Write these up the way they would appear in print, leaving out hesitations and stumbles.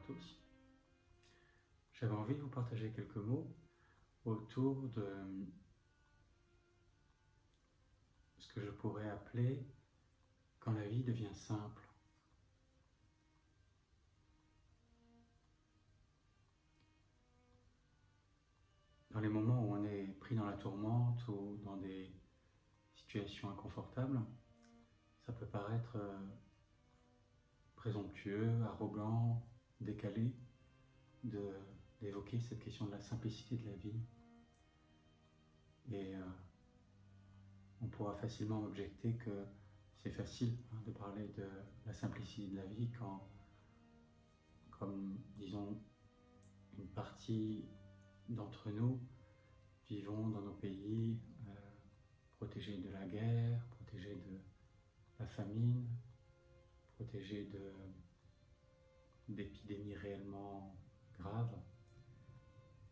tous. J'avais envie de vous partager quelques mots autour de ce que je pourrais appeler quand la vie devient simple. Dans les moments où on est pris dans la tourmente ou dans des situations inconfortables, ça peut paraître présomptueux, arrogant, décalé d'évoquer cette question de la simplicité de la vie. Et on pourra facilement objecter que c'est facile de parler de la simplicité de la vie quand, comme disons, une partie d'entre nous vivons dans nos pays protégés de la guerre, protégés de la famine, protégés d'épidémies réellement graves,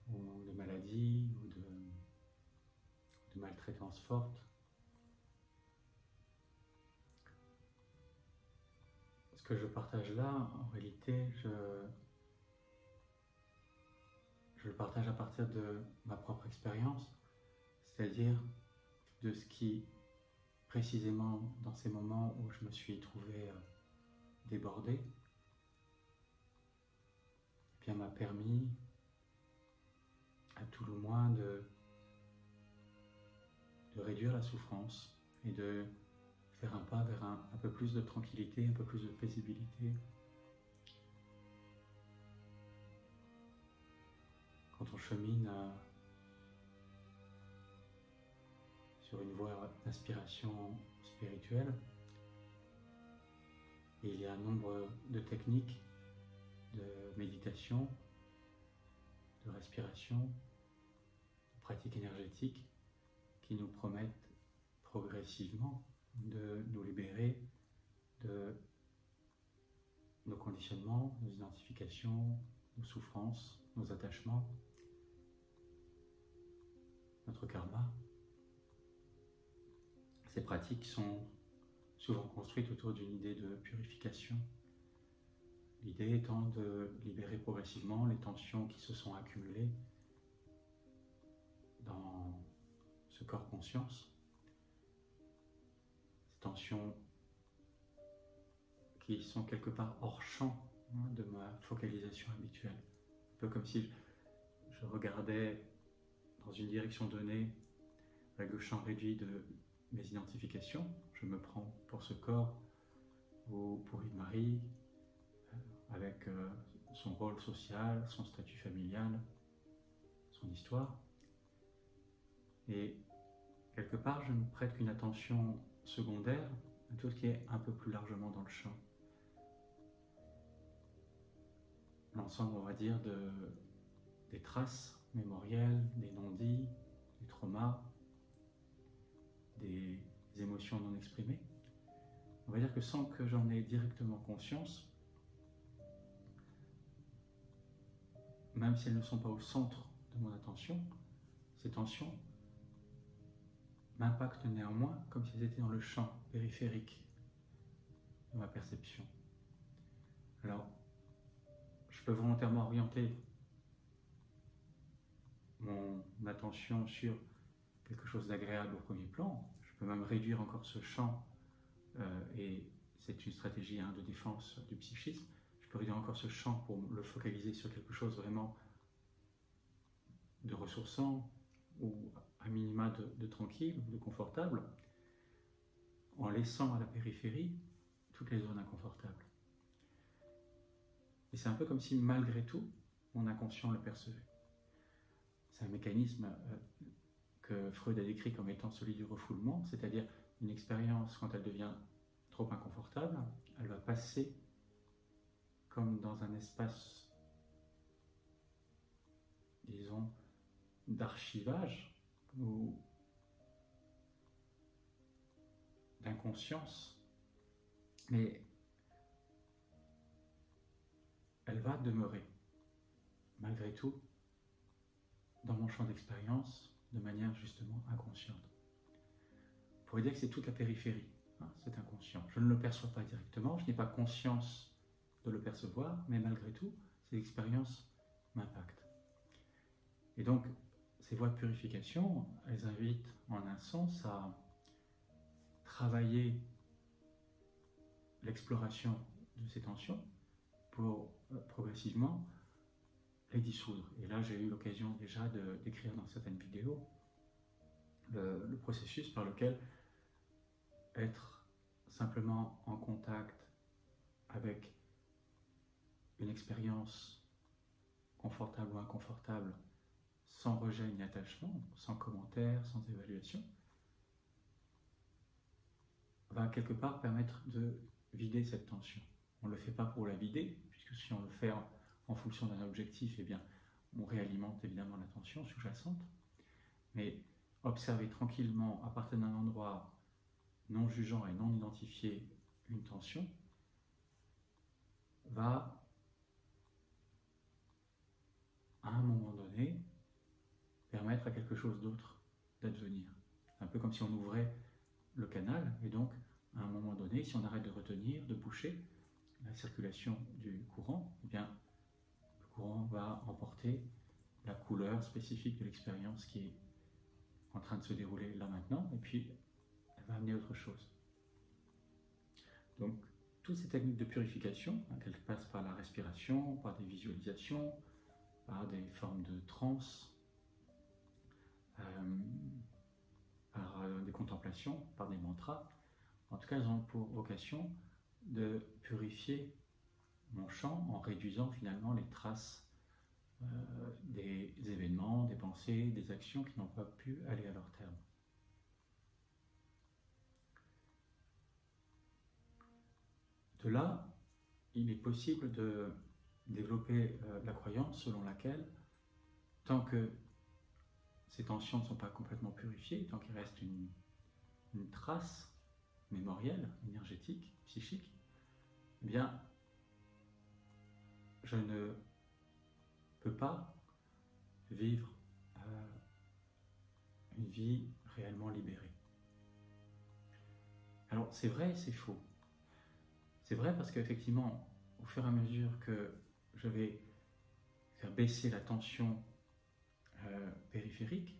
ou de maladies, ou de maltraitance forte. Ce que je partage là, en réalité, je le partage à partir de ma propre expérience, c'est-à-dire de ce qui, précisément dans ces moments où je me suis trouvé débordé, eh bien, m'a permis, à tout le moins, de réduire la souffrance et de faire un pas vers un peu plus de tranquillité, un peu plus de paisibilité. Quand on chemine sur une voie d'inspiration spirituelle, et il y a un nombre de techniques de méditation, de respiration, de pratiques énergétiques qui nous promettent progressivement de nous libérer de nos conditionnements, nos identifications, nos souffrances, nos attachements, notre karma. Ces pratiques sont souvent construites autour d'une idée de purification. L'idée étant de libérer progressivement les tensions qui se sont accumulées dans ce corps conscience. Ces tensions qui sont quelque part hors champ de ma focalisation habituelle. Un peu comme si je regardais dans une direction donnée avec le champ réduit de mes identifications. Je me prends pour ce corps ou pour une Marie avec son rôle social, son statut familial, son histoire. Et quelque part, je ne prête qu'une attention secondaire à tout ce qui est un peu plus largement dans le champ. L'ensemble, on va dire, des traces mémorielles, des non-dits, des traumas, des émotions non exprimées. On va dire que sans que j'en ai directement conscience, même si elles ne sont pas au centre de mon attention, ces tensions m'impactent néanmoins comme si elles étaient dans le champ périphérique de ma perception. Alors, je peux volontairement orienter mon attention sur quelque chose d'agréable au premier plan. Je peux même réduire encore ce champ, et c'est une stratégie de défense du psychisme. Je peux réduire encore ce champ pour le focaliser sur quelque chose vraiment de ressourçant ou à minima de tranquille, de confortable, en laissant à la périphérie toutes les zones inconfortables. Et c'est un peu comme si, malgré tout, mon inconscient le percevait. C'est un mécanisme que Freud a décrit comme étant celui du refoulement, c'est-à-dire une expérience, quand elle devient trop inconfortable, elle va passer comme dans un espace, disons, d'archivage ou d'inconscience, mais elle va demeurer, malgré tout, dans mon champ d'expérience, de manière justement inconsciente. On pourrait dire que c'est toute la périphérie, c'est inconscient. Je ne le perçois pas directement, je n'ai pas conscience de le percevoir, mais malgré tout, ces expériences m'impactent. Et donc, ces voies de purification, elles invitent en un sens à travailler l'exploration de ces tensions pour progressivement les dissoudre. Et là, j'ai eu l'occasion déjà d'écrire dans certaines vidéos le processus par lequel être simplement en contact avec une expérience confortable ou inconfortable, sans rejet ni attachement, sans commentaire, sans évaluation, va quelque part permettre de vider cette tension. On ne le fait pas pour la vider, puisque si on le fait en fonction d'un objectif, eh bien, on réalimente évidemment la tension sous-jacente, mais observer tranquillement, à partir d'un endroit non jugeant et non identifié, une tension, va, à un moment donné, permettre à quelque chose d'autre d'advenir. Un peu comme si on ouvrait le canal, et donc, à un moment donné, si on arrête de retenir, de boucher la circulation du courant, eh bien, le courant va emporter la couleur spécifique de l'expérience qui est en train de se dérouler là maintenant, et puis elle va amener autre chose. Donc, toutes ces techniques de purification, qu'elles passent par la respiration, par des visualisations, par des formes de transe, par des contemplations, par des mantras, en tout cas, elles ont pour vocation de purifier mon champ en réduisant finalement les traces des événements, des pensées, des actions qui n'ont pas pu aller à leur terme. De là, il est possible de développer la croyance selon laquelle, tant que ces tensions ne sont pas complètement purifiées, tant qu'il reste une trace mémorielle, énergétique, psychique, eh bien, je ne peux pas vivre une vie réellement libérée. Alors, c'est vrai et c'est faux. C'est vrai parce qu'effectivement, au fur et à mesure que je vais faire baisser la tension périphérique,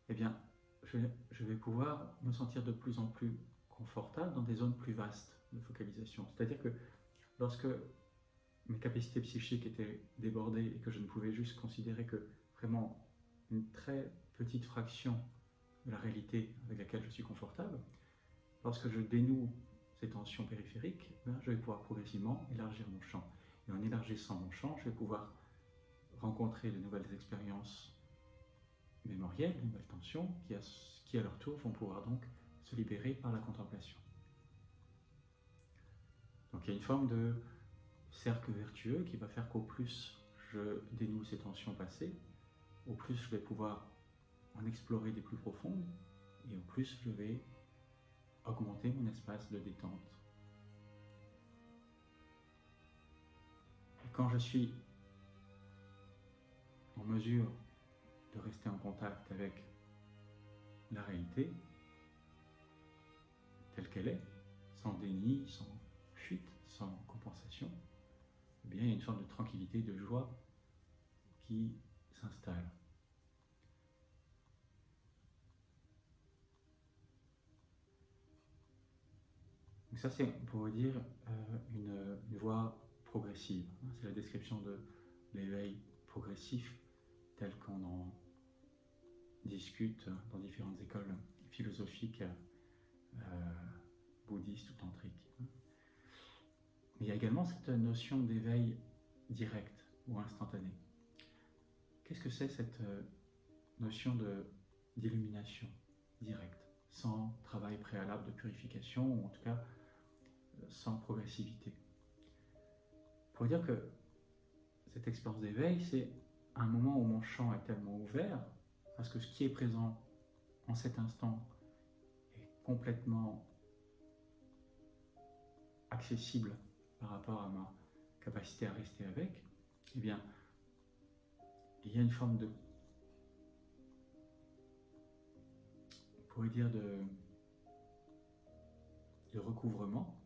eh bien, je vais pouvoir me sentir de plus en plus confortable dans des zones plus vastes de focalisation. C'est-à-dire que lorsque mes capacités psychiques étaient débordées et que je ne pouvais juste considérer que vraiment une très petite fraction de la réalité avec laquelle je suis confortable, lorsque je dénoue ces tensions périphériques, je vais pouvoir progressivement élargir mon champ. Et en élargissant mon champ, je vais pouvoir rencontrer de nouvelles expériences mémorielles, de nouvelles tensions, qui à leur tour vont pouvoir donc se libérer par la contemplation. Donc il y a une forme de cercle vertueux qui va faire qu'au plus je dénoue ces tensions passées, au plus je vais pouvoir en explorer des plus profondes, et au plus je vais augmenter mon espace de détente. Et quand je suis en mesure de rester en contact avec la réalité, telle qu'elle est, sans déni, sans fuite, sans compensation, eh bien, il y a une forme de tranquillité, de joie qui s'installe. Donc ça, c'est, on pourrait dire, une voie progressive. C'est la description de l'éveil progressif tel qu'on en discute dans différentes écoles philosophiques bouddhistes ou tantriques. Mais il y a également cette notion d'éveil direct ou instantané. Qu'est-ce que c'est cette notion d'illumination directe, sans travail préalable de purification, ou en tout cas sans progressivité? Pour dire que cette expérience d'éveil, c'est un moment où mon champ est tellement ouvert, parce que ce qui est présent en cet instant est complètement accessible par rapport à ma capacité à rester avec, eh bien, il y a une forme de, on pourrait dire, de recouvrement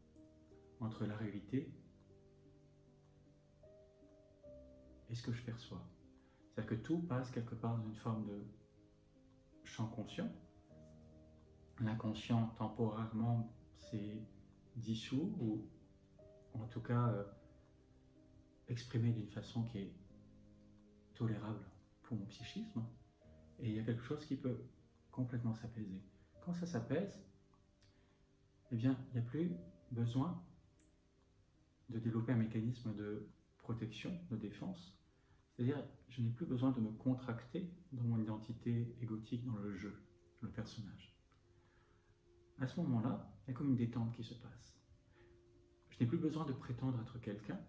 entre la réalité et ce que je perçois. C'est-à-dire que tout passe quelque part dans une forme de champ conscient. L'inconscient, temporairement, s'est dissous, ou en tout cas exprimé d'une façon qui est tolérable pour mon psychisme. Et il y a quelque chose qui peut complètement s'apaiser. Quand ça s'apaise, eh bien, il n'y a plus besoin de développer un mécanisme de protection, de défense. C'est-à-dire, je n'ai plus besoin de me contracter dans mon identité égotique, dans le jeu, le personnage. À ce moment-là, il y a comme une détente qui se passe. Je n'ai plus besoin de prétendre être quelqu'un.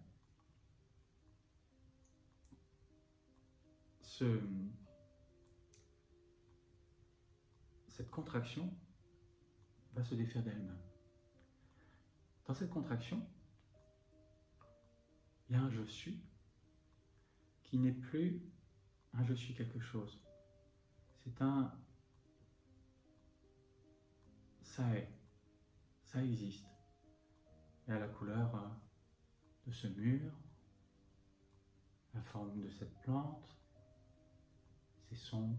Cette contraction va se défaire d'elle-même. Dans cette contraction, il y a un je suis qui n'est plus un je suis quelque chose. C'est un ça est, ça existe. Il y a la couleur de ce mur, la forme de cette plante, ces sons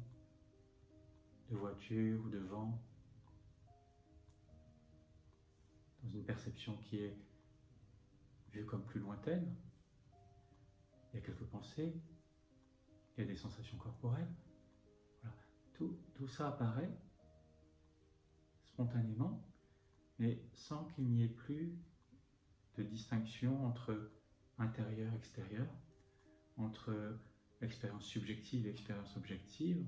de voiture ou de vent, dans une perception qui est vue comme plus lointaine. Il y a quelques pensées, il y a des sensations corporelles. Voilà. Tout ça apparaît spontanément, mais sans qu'il n'y ait plus de distinction entre intérieur et extérieur, entre l'expérience subjective et l'expérience objective,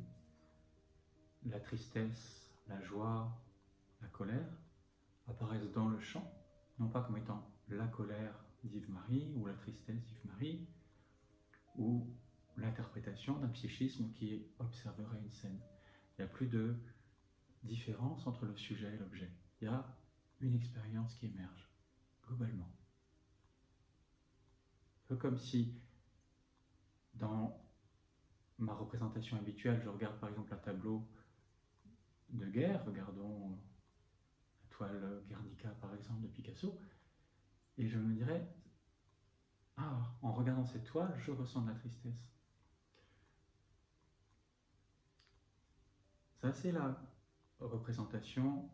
la tristesse, la joie, la colère apparaissent dans le champ, non pas comme étant la colère d'Yves-Marie ou la tristesse d'Yves-Marie, ou l'interprétation d'un psychisme qui observerait une scène. Il n'y a plus de différence entre le sujet et l'objet. Il y a une expérience qui émerge, globalement. Un peu comme si, dans ma représentation habituelle, je regarde par exemple un tableau de guerre, regardons la toile Guernica par exemple de Picasso, et je me dirais, en regardant cette toile, je ressens de la tristesse. Ça, c'est la représentation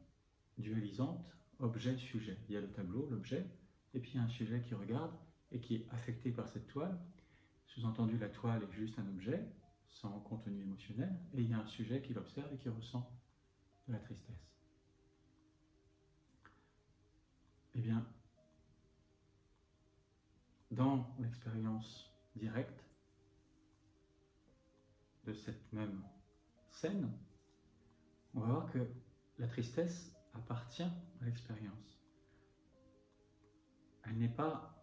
dualisante, objet-sujet. Il y a le tableau, l'objet, et puis il y a un sujet qui regarde et qui est affecté par cette toile. Sous-entendu, la toile est juste un objet, sans contenu émotionnel, et il y a un sujet qui l'observe et qui ressent de la tristesse. Eh bien, dans l'expérience directe de cette même scène, on va voir que la tristesse appartient à l'expérience. Elle n'est pas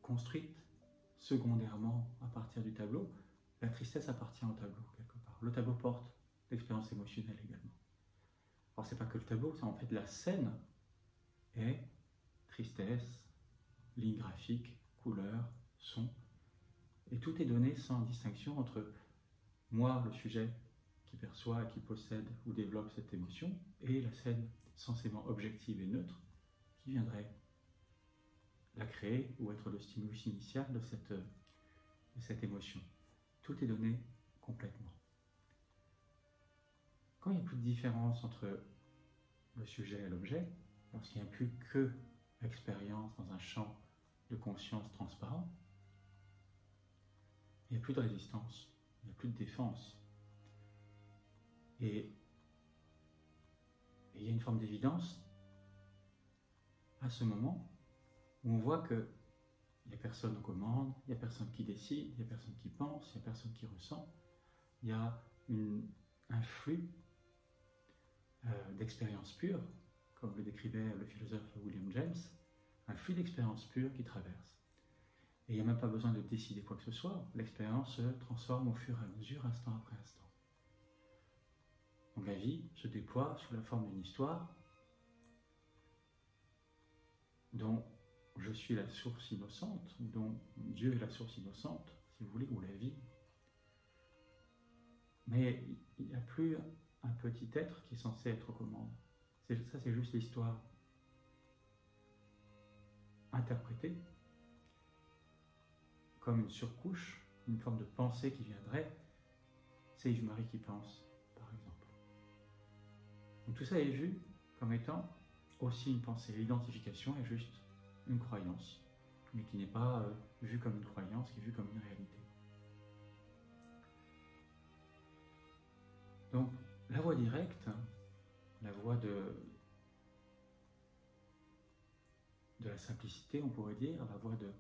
construite secondairement à partir du tableau. La tristesse appartient au tableau, quelque part. Le tableau porte l'expérience émotionnelle également. Alors, c'est pas que le tableau, c'est en fait la scène est tristesse, ligne graphique, couleur, son, et tout est donné sans distinction entre moi, le sujet qui perçoit et qui possède ou développe cette émotion, et la scène censément objective et neutre qui viendrait la créer ou être le stimulus initial de cette émotion. Tout est donné complètement. Quand il n'y a plus de différence entre le sujet et l'objet, lorsqu'il n'y a plus que l'expérience dans un champ de conscience transparent, il n'y a plus de résistance, il n'y a plus de défense. Et il y a une forme d'évidence à ce moment où on voit qu'il n'y a personne aux commandes, il n'y a personne qui décide, il n'y a personne qui pense, il n'y a personne qui ressent. Il y a un flux d'expérience pure, comme le décrivait le philosophe William James, un flux d'expérience pure qui traverse. Et il n'y a même pas besoin de décider quoi que ce soit, l'expérience se transforme au fur et à mesure, instant après instant. Donc la vie se déploie sous la forme d'une histoire dont je suis la source innocente, dont Dieu est la source innocente, si vous voulez, ou la vie. Mais il n'y a plus un petit être qui est censé être aux commandes. Ça, c'est juste l'histoire interprétée comme une surcouche, une forme de pensée qui viendrait, c'est Yves-Marie qui pense, par exemple. Donc tout ça est vu comme étant aussi une pensée. L'identification est juste une croyance, mais qui n'est pas vue comme une croyance, qui est vue comme une réalité. Donc la voie directe, la voie de la simplicité, on pourrait dire, la voie de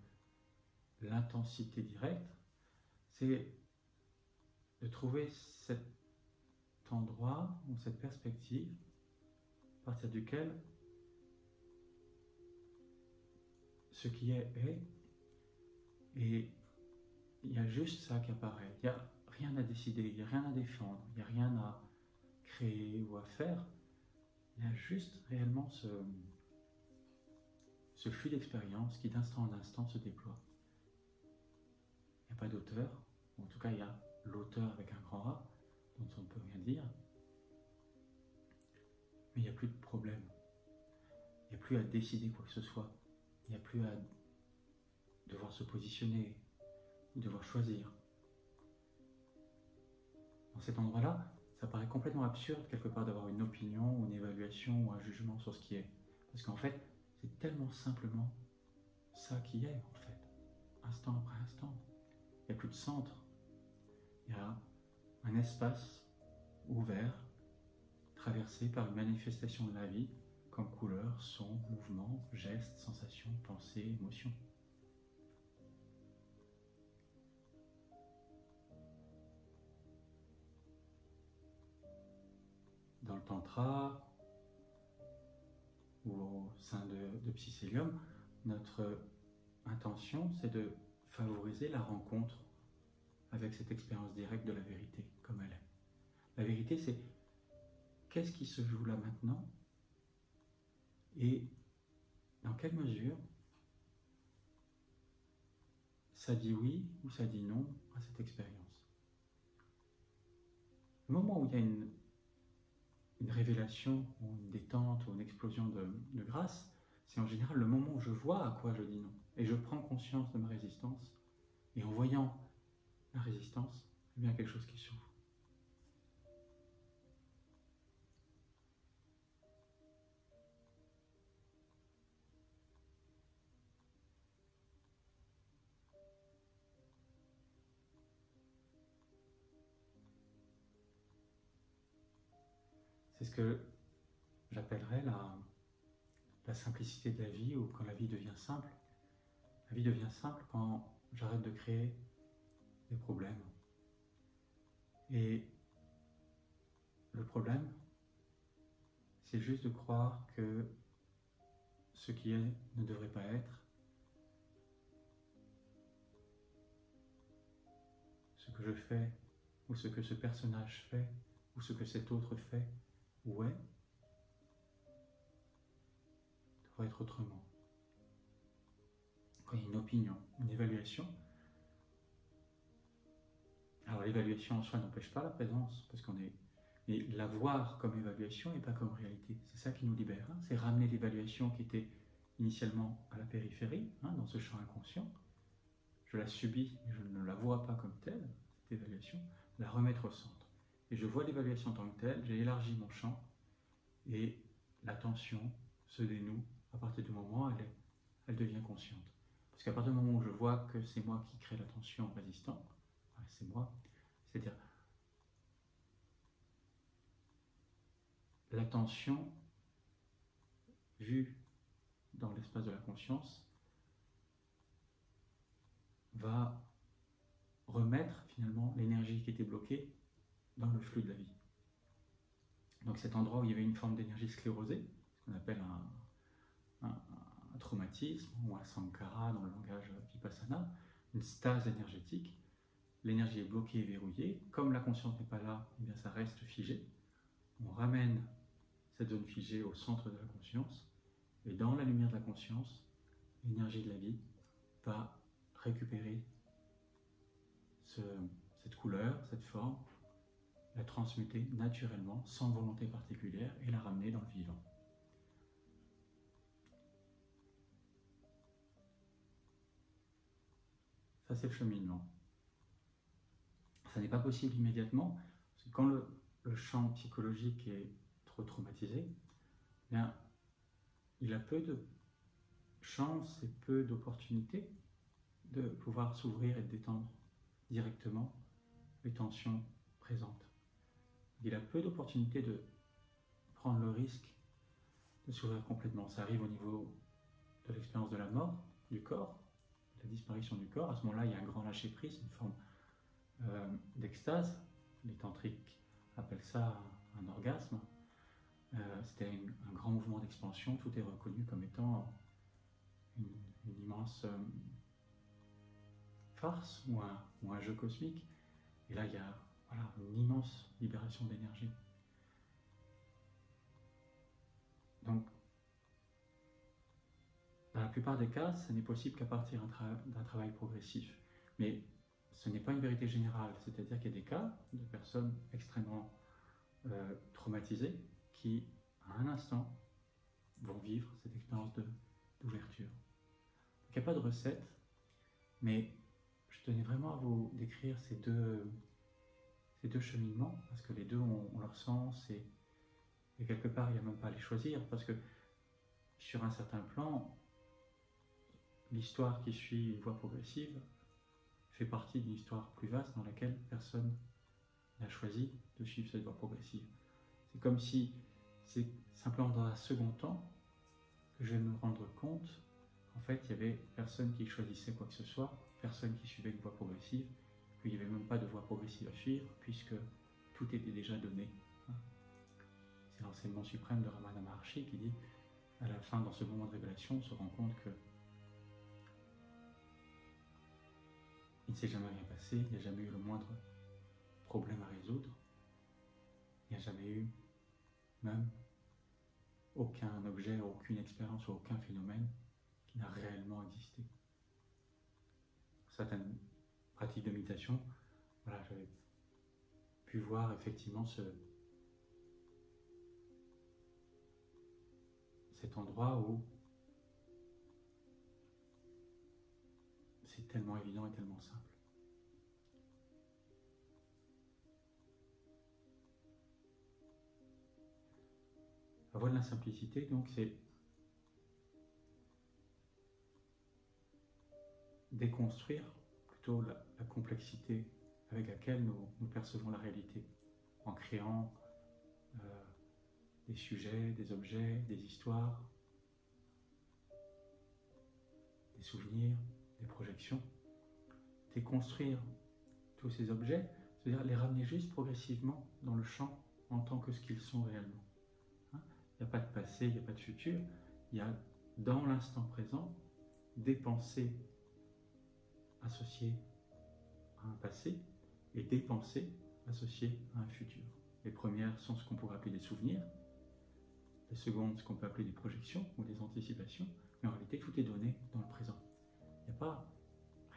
l'intensité directe, c'est de trouver cet endroit ou cette perspective à partir duquel ce qui est, et il y a juste ça qui apparaît. Il n'y a rien à décider, il n'y a rien à défendre, il n'y a rien à créer ou à faire. Il y a juste réellement ce flux d'expérience qui d'instant en instant se déploie. Il n'y a pas d'auteur, ou en tout cas il y a l'auteur avec un grand A, dont on ne peut rien dire, mais il n'y a plus de problème. Il n'y a plus à décider quoi que ce soit. Il n'y a plus à devoir se positionner, ou devoir choisir. Dans cet endroit-là, ça paraît complètement absurde quelque part d'avoir une opinion, ou une évaluation, ou un jugement sur ce qui est. Parce qu'en fait, c'est tellement simplement ça qui est, en fait. Instant après instant. Il n'y a plus de centre. Il y a un espace ouvert, traversé par une manifestation de la vie, comme couleur, son, mouvement, geste, sensation, pensée, émotion. Dans le tantra, ou au sein de Psycélium, notre intention, c'est de favoriser la rencontre avec cette expérience directe de la vérité, comme elle est. La vérité, c'est qu'est-ce qui se joue là maintenant et dans quelle mesure ça dit oui ou ça dit non à cette expérience. Le moment où il y a une révélation ou une détente ou une explosion de grâce, c'est en général le moment où je vois à quoi je dis non. Et je prends conscience de ma résistance. Et en voyant la résistance, il y a quelque chose qui s'ouvre. C'est ce que j'appellerais la simplicité de la vie, ou quand la vie devient simple. La vie devient simple quand j'arrête de créer des problèmes. Et le problème, c'est juste de croire que ce qui est ne devrait pas être, ce que je fais, ou ce que ce personnage fait, ou ce que cet autre fait, ou est, devrait être autrement. Quand il y a une opinion, une évaluation, alors l'évaluation en soi n'empêche pas la présence, parce qu'on est... Mais la voir comme évaluation et pas comme réalité, c'est ça qui nous libère. Hein. C'est ramener l'évaluation qui était initialement à la périphérie, hein, dans ce champ inconscient. Je la subis, mais je ne la vois pas comme telle, cette évaluation, la remettre au centre. Et je vois l'évaluation en tant que telle, j'ai élargi mon champ, et l'attention se dénoue à partir du moment où elle devient consciente. Parce qu'à partir du moment où je vois que c'est moi qui crée l'attention en résistant, c'est moi, c'est-à-dire l'attention vue dans l'espace de la conscience va remettre finalement l'énergie qui était bloquée dans le flux de la vie. Donc cet endroit où il y avait une forme d'énergie sclérosée, ce qu'on appelle un traumatisme ou un sankhara dans le langage vipassana, une stase énergétique, l'énergie est bloquée et verrouillée, comme la conscience n'est pas là, eh bien ça reste figé. On ramène cette zone figée au centre de la conscience, et dans la lumière de la conscience, l'énergie de la vie va récupérer cette couleur, cette forme, la transmuter naturellement, sans volonté particulière, et la ramener dans le vivant. Ça, c'est le cheminement. Ça n'est pas possible immédiatement, parce que quand le champ psychologique est trop traumatisé, bien, il a peu de chance et peu d'opportunités de pouvoir s'ouvrir et de détendre directement les tensions présentes. Il a peu d'opportunités de prendre le risque de s'ouvrir complètement. Ça arrive au niveau de l'expérience de la mort du corps, la disparition du corps. À ce moment-là, il y a un grand lâcher-prise, une forme d'extase. Les tantriques appellent ça un orgasme. C'était un grand mouvement d'expansion. Tout est reconnu comme étant une immense farce ou un jeu cosmique. Et là, il y a une immense libération d'énergie. Donc, dans la plupart des cas, ce n'est possible qu'à partir d'un travail progressif. Mais ce n'est pas une vérité générale. C'est-à-dire qu'il y a des cas de personnes extrêmement traumatisées qui, à un instant, vont vivre cette expérience d'ouverture. Il n'y a pas de recette, mais je tenais vraiment à vous décrire ces deux cheminements, parce que les deux ont leur sens, et quelque part, il n'y a même pas à les choisir, parce que sur un certain plan, l'histoire qui suit une voie progressive fait partie d'une histoire plus vaste dans laquelle personne n'a choisi de suivre cette voie progressive. C'est comme si, c'est simplement dans un second temps, que je vais me rendre compte qu'en fait, il n'y avait personne qui choisissait quoi que ce soit, personne qui suivait une voie progressive, qu'il n'y avait même pas de voie progressive à suivre, puisque tout était déjà donné. C'est l'enseignement suprême de Ramana Maharshi qui dit, à la fin, dans ce moment de révélation, on se rend compte que il ne s'est jamais rien passé, il n'y a jamais eu le moindre problème à résoudre, il n'y a jamais eu même aucun objet, aucune expérience ou aucun phénomène qui n'a réellement existé. Certaines pratiques de méditation, j'avais pu voir effectivement cet endroit où c'est tellement évident et tellement simple. La voie de la simplicité, donc, c'est déconstruire plutôt la complexité avec laquelle nous percevons la réalité, en créant des sujets, des objets, des histoires, des souvenirs, des projections. Déconstruire tous ces objets, c'est-à-dire les ramener juste progressivement dans le champ en tant que ce qu'ils sont réellement. Il n'y a pas de passé, il n'y a pas de futur, il y a dans l'instant présent des pensées associées à un passé et des pensées associées à un futur. Les premières sont ce qu'on pourrait appeler des souvenirs, les secondes ce qu'on peut appeler des projections ou des anticipations, mais en réalité tout est donné dans le présent. Il n'y a pas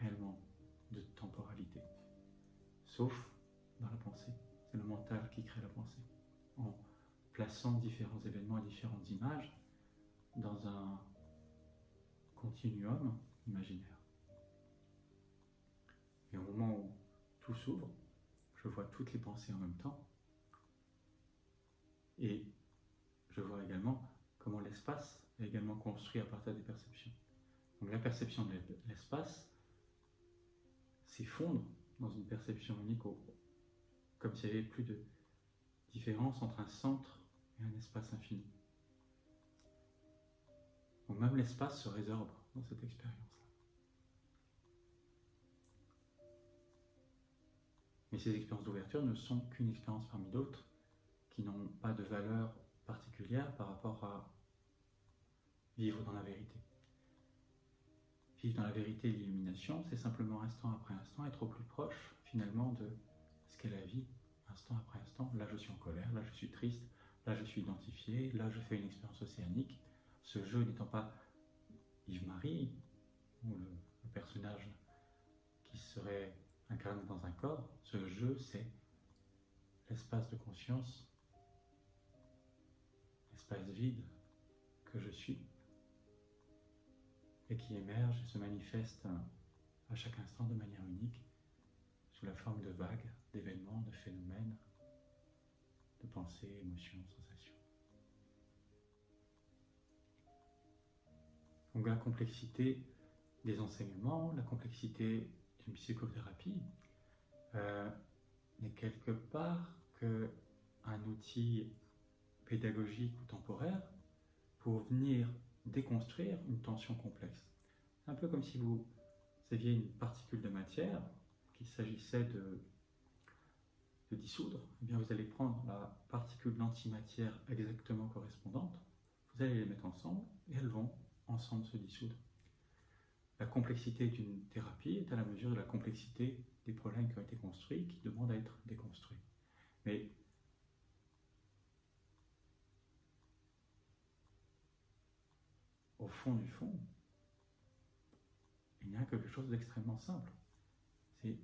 réellement de temporalité, sauf dans la pensée. C'est le mental qui crée la pensée, en plaçant différents événements et différentes images dans un continuum imaginaire. Et au moment où tout s'ouvre, je vois toutes les pensées en même temps, et je vois également comment l'espace est également construit à partir des perceptions. Donc la perception de l'espace s'effondre dans une perception unique, comme s'il n'y avait plus de différence entre un centre et un espace infini. Donc même l'espace se résorbe dans cette expérience-là. Mais ces expériences d'ouverture ne sont qu'une expérience parmi d'autres qui n'ont pas de valeur particulière par rapport à vivre dans la vérité. Vivre dans la vérité et l'illumination, c'est simplement instant après instant être au plus proche finalement de ce qu'est la vie, instant après instant. Là je suis en colère, là je suis triste, là je suis identifié, là je fais une expérience océanique. Ce jeu n'étant pas Yves-Marie, ou le personnage qui serait incarné dans un corps, ce jeu c'est l'espace de conscience, l'espace vide que je suis, et qui émerge et se manifeste à chaque instant de manière unique, sous la forme de vagues, d'événements, de phénomènes, de pensées, émotions, sensations. Donc la complexité des enseignements, la complexité d'une psychothérapie n'est quelque part qu'un outil pédagogique ou temporaire pour venir déconstruire une tension complexe. C'est un peu comme si vous aviez une particule de matière qu'il s'agissait de dissoudre. Eh bien, vous allez prendre la particule d'antimatière exactement correspondante, vous allez les mettre ensemble et elles vont ensemble se dissoudre. La complexité d'une thérapie est à la mesure de la complexité des problèmes qui ont été construits, qui demandent à être déconstruits. Mais au fond du fond, il y a quelque chose d'extrêmement simple. C'est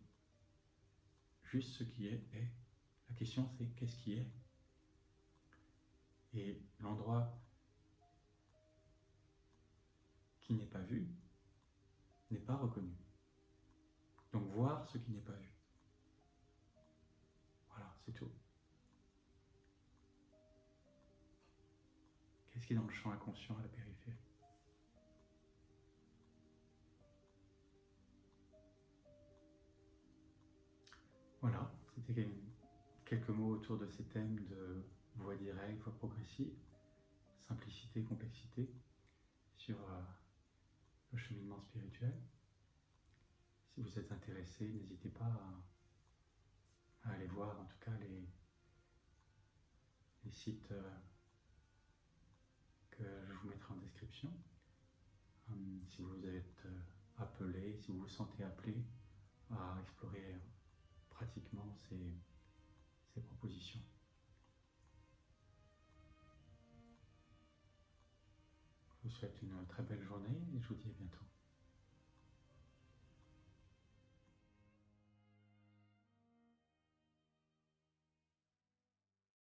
juste ce qui est. La question, c'est qu'est-ce qui est? Et l'endroit qui n'est pas vu n'est pas reconnu. Donc voir ce qui n'est pas vu. Voilà, c'est tout. Qu'est-ce qui est dans le champ inconscient à la périphérie? Voilà, c'était quelques mots autour de ces thèmes de voie directe, voie progressive, simplicité, complexité, sur le cheminement spirituel. Si vous êtes intéressé, n'hésitez pas à aller voir en tout cas les sites que je vous mettrai en description. Si vous êtes appelé, si vous vous sentez appelé à explorer pratiquement ces propositions. Je vous souhaite une très belle journée et je vous dis à bientôt.